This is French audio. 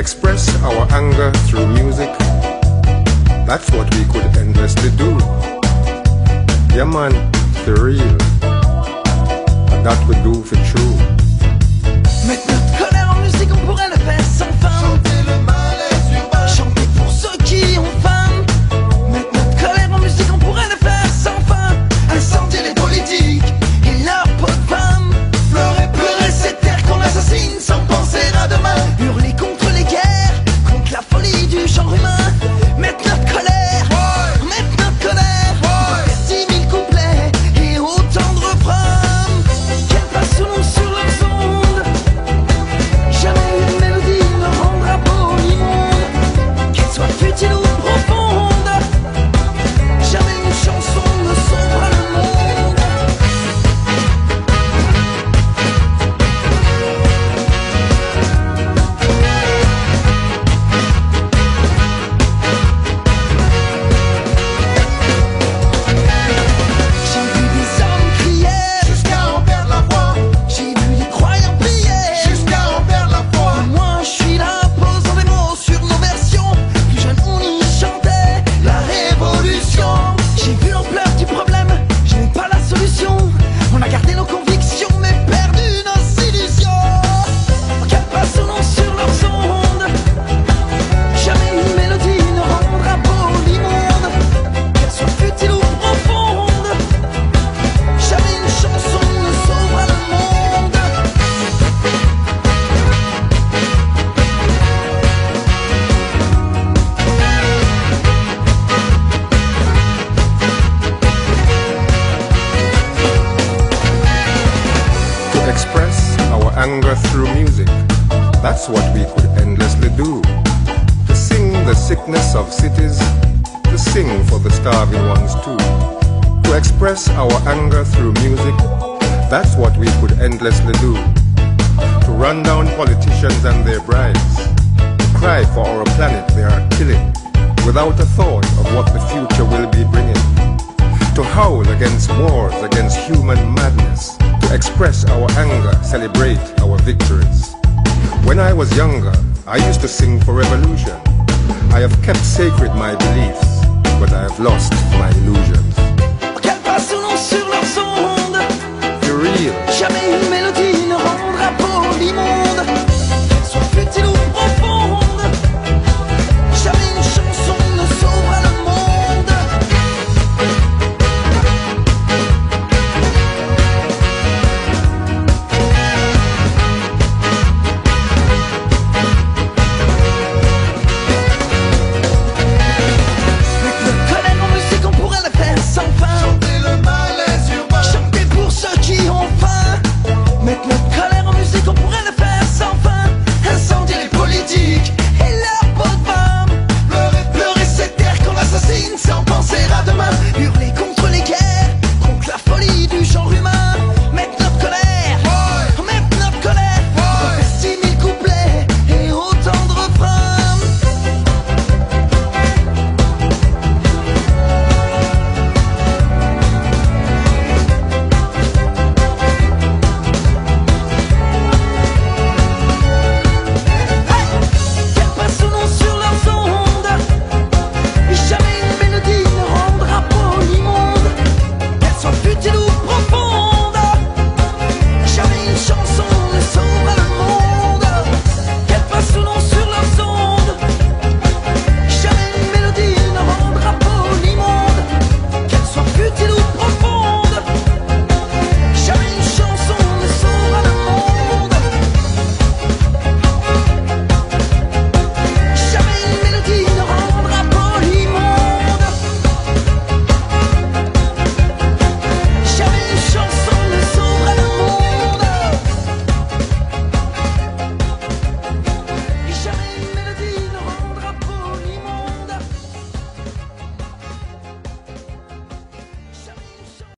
express our anger through music, that's what we could endlessly do. Yeah man, for real, and that we do for true. Mettre notre colère en musique, on pourrait le faire sans fin. Chanter le malaise urbain, Chanter pour ceux qui ont faim. Mettre notre colère en musique, on pourrait le faire sans fin. incendier les politiques, Et leur peau de femme. pleurer cette terre qu'on assassine sans penser à demain. Hurler contre les guerres, contre la folie du genre humain. Mettre notre colère, mettre notre colère. Faire 10 000 couplets et autant de refrains. Qu'elles passent sous nous sur leurs ondes. Jamais une mélodie ne rendra beau l'immonde. Qu'elle soit futile ou profonde. Jamais une chanson ne sauvera le monde. J'ai vu des hommes crier, Jusqu'à en perdre la voix, j'ai vu des croyants prier. jusqu'à en perdre la foi. Moi je suis là posant des mots sur nos versions. Plus jeune on y chantait la révolution. J'ai vu l'ampleur du problème, je n'ai pas la solution. On a gardé nos convictions mais perdu nos illusions. Qu'elles passent ou non sur leurs ondes. Jamais une mélodie ne rendra beau l'immonde. Qu'elle soit futile ou profonde. Jamais une chanson ne sauvera le monde. To express our anger through music, that's what we could endlessly do. To sing the sickness of cities, to sing for the starving ones too. To express our anger through music, that's what we could endlessly do. To run down politicians and their bribes, to cry for our planet they are killing, without a thought of what the future will be bringing. To howl against wars, against human madness, to express our anger, celebrate our victories. When I was younger, I used to sing for revolution. I have kept sacred my beliefs, but I have lost my illusions. Qu'elles passent ou non sur leurs ondes. For real,